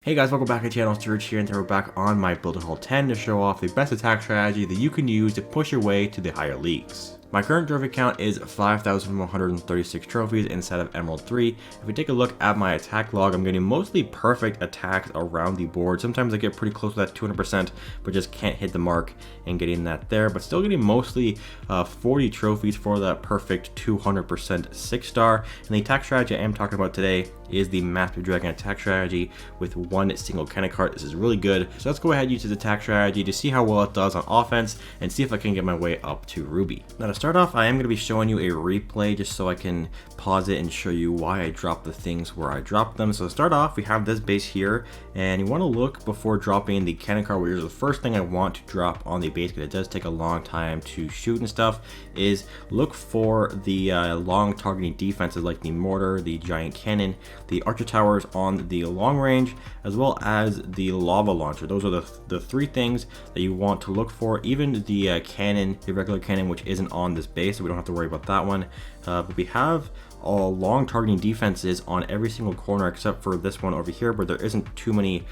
Hey guys, welcome back to the channel. Sturge here, and today we're back on my Builder Hall 10 to show off the best attack strategy that you can use to push your way to the higher leagues. My current trophy count is 5,136 trophies inside of Emerald 3. If we take a look at my attack log, I'm getting mostly perfect attacks around the board. Sometimes I get pretty close to that 200%, but just can't hit the mark and getting that there. But still getting mostly 40 trophies for that perfect 200% 6-star. And the attack strategy I am talking about today is the Master Dragon attack strategy with one single cannon cart. This is really good. So let's go ahead and use this attack strategy to see how well it does on offense and see if I can get my way up to Ruby. Now to start off, I am going to be showing you a replay just so I can pause it and show you why I dropped the things where I dropped them. So to start off, we have this base here, and you want to look before dropping the cannon cart, which is the first thing I want to drop on the base because it does take a long time to shoot and stuff, is look for the long targeting defenses like the mortar, the giant cannon, the archer towers on the long range, as well as the lava launcher. Those are the three things that you want to look for. Even the cannon, the regular cannon, which isn't on this base, so we don't have to worry about that one. But we have long targeting defenses on every single corner except for this one over here, but there isn't too many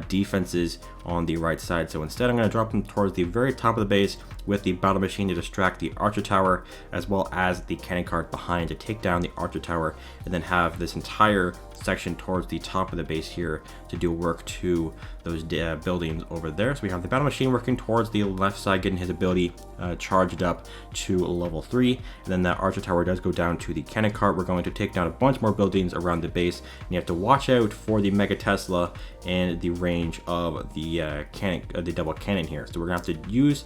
defenses on the right side. So instead, I'm going to drop them towards the very top of the base with the battle machine to distract the archer tower, as well as the cannon cart behind to take down the archer tower, and then have this entire section towards the top of the base here to do work to those buildings over there. So we have the battle machine working towards the left side, getting his ability charged up to level 3, and then that archer tower does go down to the cannon cart. We're going to take down a bunch more buildings around the base, and you have to watch out for the Mega Tesla and the range of the cannon, the double cannon here. So we're gonna have to use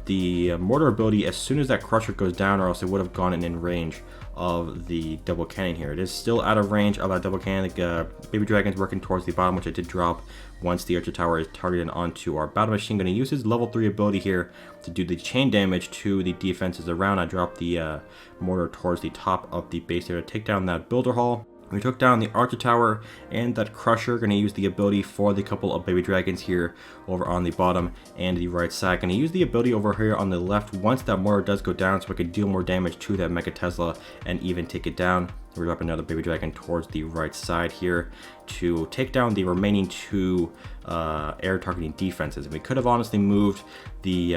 the mortar ability as soon as that crusher goes down, or else it would have gone in range of the double cannon here. It is still out of range of that double cannon. The baby dragon's working towards the bottom, which I did drop once the archer tower is targeted onto our battle machine. Going to use his level 3 ability here to do the chain damage to the defenses around. I dropped the mortar towards the top of the base here to take down that builder hall. We took down the archer tower and that crusher. Going to use the ability for the couple of baby dragons here over on the bottom and the right side. Going to use the ability over here on the left once that mortar does go down, so I can deal more damage to that Mega Tesla and even take it down. We're dropping another baby dragon towards the right side here to take down the remaining two air targeting defenses. And we could have honestly moved the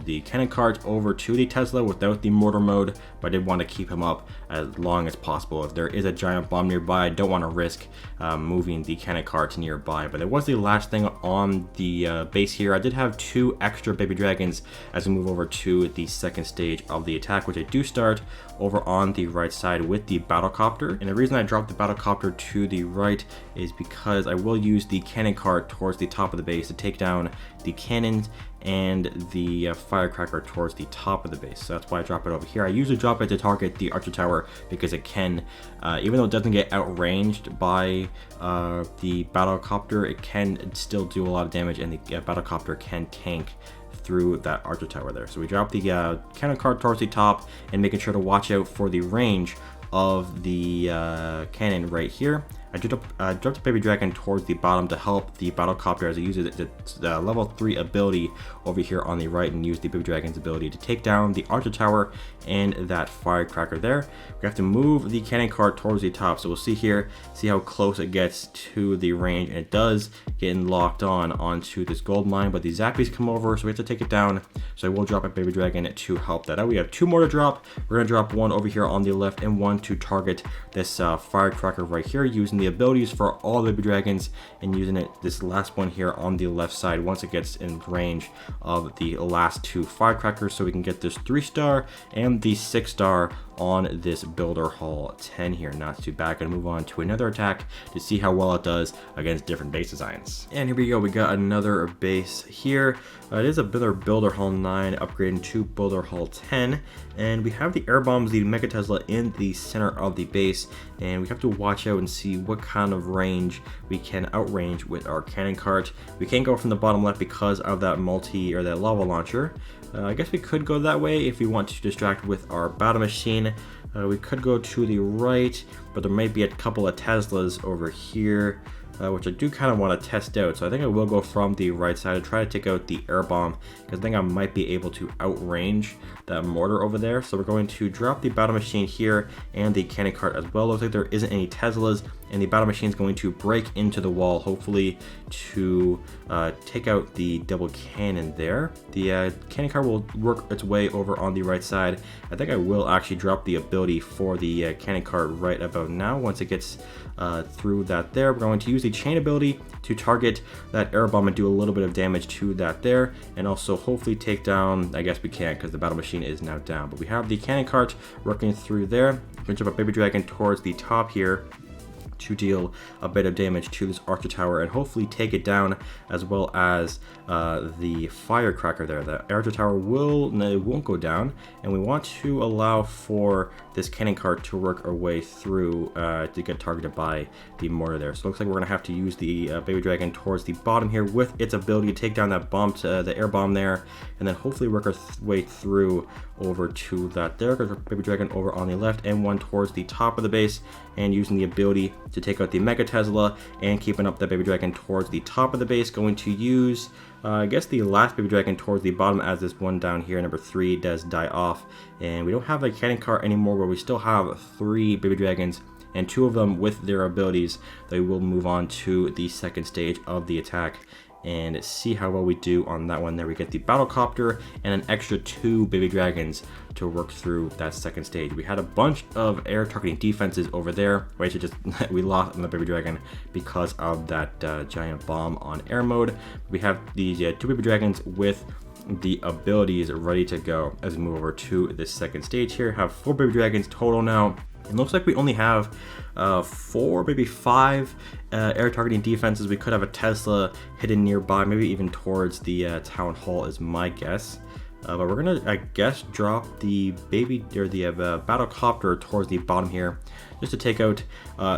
the cannon cart over to the Tesla without the mortar mode, but I did want to keep him up as long as possible. If there is a giant bomb nearby, I don't want to risk moving the cannon cart nearby. But it was the last thing on the base here. I did have 2 extra baby dragons as we move over to the second stage of the attack, which I do start over on the right side with the battlecopter. And the reason I dropped the battlecopter to the right is because I will use the cannon cart towards the top of the base to take down the cannons and the firecracker towards the top of the base. So that's why I drop it over here. I usually drop it to target the archer tower because it can, even though it doesn't get outranged by the battlecopter, it can still do a lot of damage, and the battlecopter can tank through that archer tower there. So we drop the cannon cart towards the top and making sure to watch out for the range of the cannon right here. I dropped the baby dragon towards the bottom to help the battlecopter as it uses its level 3 ability over here on the right, and use the baby dragon's ability to take down the archer tower and that firecracker there. We have to move the cannon cart towards the top, so we'll see here, see how close it gets to the range, and it does get locked onto this gold mine, but the zappies come over, so we have to take it down. So I will drop a baby dragon to help that out. We have 2 more to drop. We're gonna drop one over here on the left and one to target this firecracker right here, using the abilities for all the baby dragons, and using this last one here on the left side once it gets in range of the last 2 firecrackers, so we can get this 3-star and the 6-star on this Builder Hall 10 here. Not too bad. Gonna move on to another attack to see how well it does against different base designs. And here we go, we got another base here. It is a Builder Hall 9 upgrading to Builder Hall 10, and we have the air bombs, the Mega Tesla, in the center of the base, and we have to watch out and see what kind of range we can outrange with our cannon cart. We can't go from the bottom left because of that that lava launcher. I guess we could go that way if we want to distract with our battle machine. We could go to the right, but there might be a couple of Teslas over here. which I do kind of want to test out. So I think I will go from the right side to try to take out the air bomb, because I think I might be able to outrange that mortar over there. So we're going to drop the battle machine here and the cannon cart as well. Looks like there isn't any Teslas, and the battle machine is going to break into the wall, hopefully to take out the double cannon there. The cannon cart will work its way over on the right side. I think I will actually drop the ability for the cannon cart right about now. Once it gets through that there, we're going to use the chain ability to target that air bomb and do a little bit of damage to that there, and also hopefully take down, I guess we can't because the battle machine is now down, but we have the cannon cart working through there. We're going to jump a baby dragon towards the top here to deal a bit of damage to this archer tower and hopefully take it down, as well as the firecracker there. The archer tower won't go down, and we want to allow for this cannon cart to work our way through to get targeted by the mortar there. So it looks like we're going to have to use the baby dragon towards the bottom here with its ability to take down that bomb, the air bomb there, and then hopefully work our way through over to that there. Because baby dragon over on the left and one towards the top of the base, and using the ability to take out the Mega Tesla and keeping up that baby dragon towards the top of the base. Going to use I guess the last baby dragon towards the bottom, as this one down here, number 3, does die off. And we don't have a cannon cart anymore, but we still have 3 baby dragons, and 2 of them with their abilities. They will move on to the second stage of the attack and see how well we do on that one. There we get the battle copter and an extra 2 baby dragons to work through that second stage. We had a bunch of air targeting defenses over there. We lost on the baby dragon because of that giant bomb on air mode. We have these 2 baby dragons with the abilities ready to go as we move over to this second stage here. Have 4 baby dragons total now. It looks like we only have 4, maybe 5 air targeting defenses. We could have a Tesla hidden nearby, maybe even towards the town hall is my guess. But we're gonna, I guess, drop the battle copter towards the bottom here, just to take out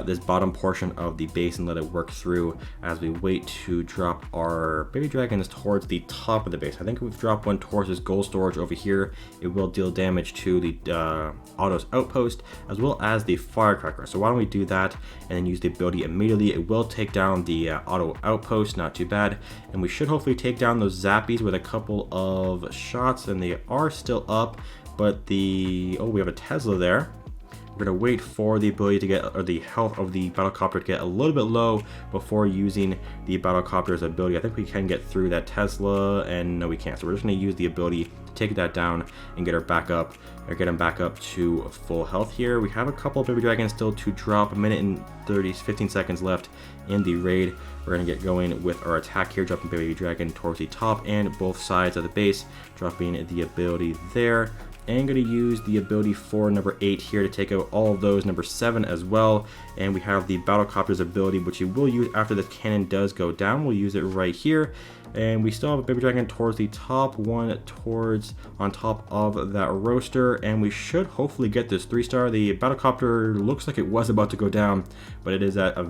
this bottom portion of the base and let it work through as we wait to drop our baby dragons towards the top of the base. I think if we drop one towards this gold storage over here, it will deal damage to the Auto's outpost as well as the firecracker. So why don't we do that and then use the ability immediately. It will take down the Auto outpost, not too bad, and we should hopefully take down those zappies with a couple of shots. And they are still up, but we have a Tesla there. We're gonna wait for the ability to get, or the health of the battlecopter to get a little bit low before using the battlecopter's ability. I think we can get through that Tesla, and no, we can't. So we're just gonna use the ability to take that down and get her back up, or get him back up to full health here. We have a couple of baby dragons still to drop. 1 minute and 15 seconds left in the raid. We're gonna get going with our attack here, dropping baby dragon towards the top and both sides of the base, dropping the ability there. And going to use the ability for number 8 here to take out all of those, number 7 as well. And we have the battlecopter's ability, which we will use after the cannon does go down. We'll use it right here. And we still have a baby dragon towards the top, one towards on top of that roaster, and we should hopefully get this 3-star. The battlecopter looks like it was about to go down, but it is at a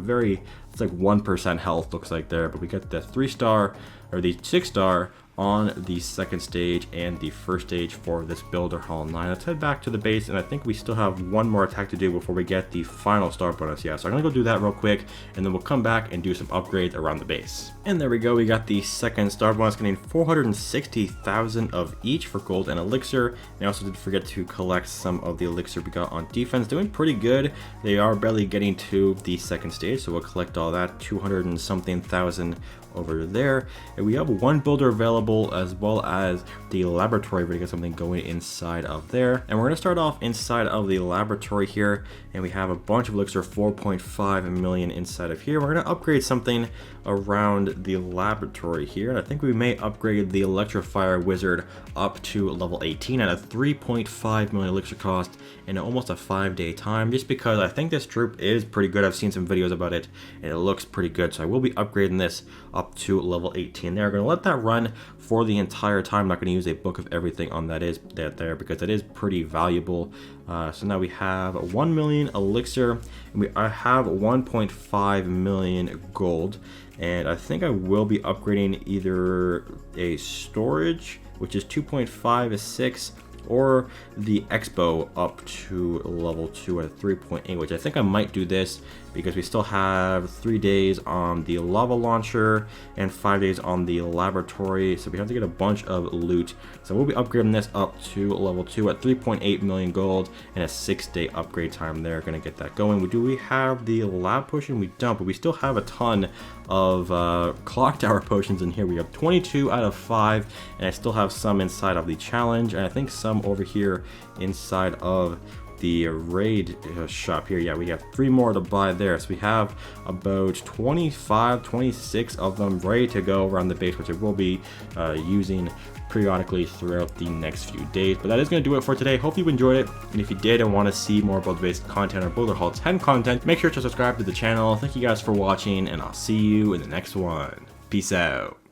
it's like 1% health looks like there, but we get the 3-star, or the 6-star on the second stage and the first stage for this Builder Hall 9. Let's head back to the base, and I think we still have one more attack to do before we get the final star bonus. Yeah, so I'm gonna go do that real quick, and then we'll come back and do some upgrades around the base. And there we go, we got the second star bonus, getting 460,000 of each for gold and elixir. And I also did forget to collect some of the elixir we got on defense. Doing pretty good. They are barely getting to the second stage, so we'll collect all that, 200 and something thousand over there. And we have one builder available, as well as the laboratory ready to get something going inside of there. And we're going to start off inside of the laboratory here, and we have a bunch of elixir, 4.5 million inside of here. We're going to upgrade something around the laboratory here, and I think we may upgrade the electrifier wizard up to level 18 at a 3.5 million elixir cost in almost a 5-day time, just because I think this troop is pretty good. I've seen some videos about it and it looks pretty good, so I will be upgrading this up to level 18 there. I'm going to let that run for the entire time. I'm not going to use a book of everything on that there because it is pretty valuable. So now we have 1 million elixir, and I have 1.5 million gold, and I think I will be upgrading either a storage, which is 2.56, or the expo up to level 2 at 3.8, which I think I might do this because we still have 3 days on the lava launcher and 5 days on the laboratory, so we have to get a bunch of loot. So we'll be upgrading this up to level 2 at 3.8 million gold and a 6-day upgrade time there. Gonna get that going. Do we have the lab potion? We don't, but we still have a ton of clock tower potions in here. We have 22 out of 5, and I still have some inside of the challenge, and I think some over here inside of the raid shop here. Yeah, we have 3 more to buy there, so we have about 26 of them ready to go around the base, which I will be using periodically throughout the next few days. But that is going to do it for today. Hope you enjoyed it, and if you did and want to see more build-based content or Builder Hall 10 content, make sure to subscribe to the channel. Thank you guys for watching, and I'll see you in the next one. Peace out.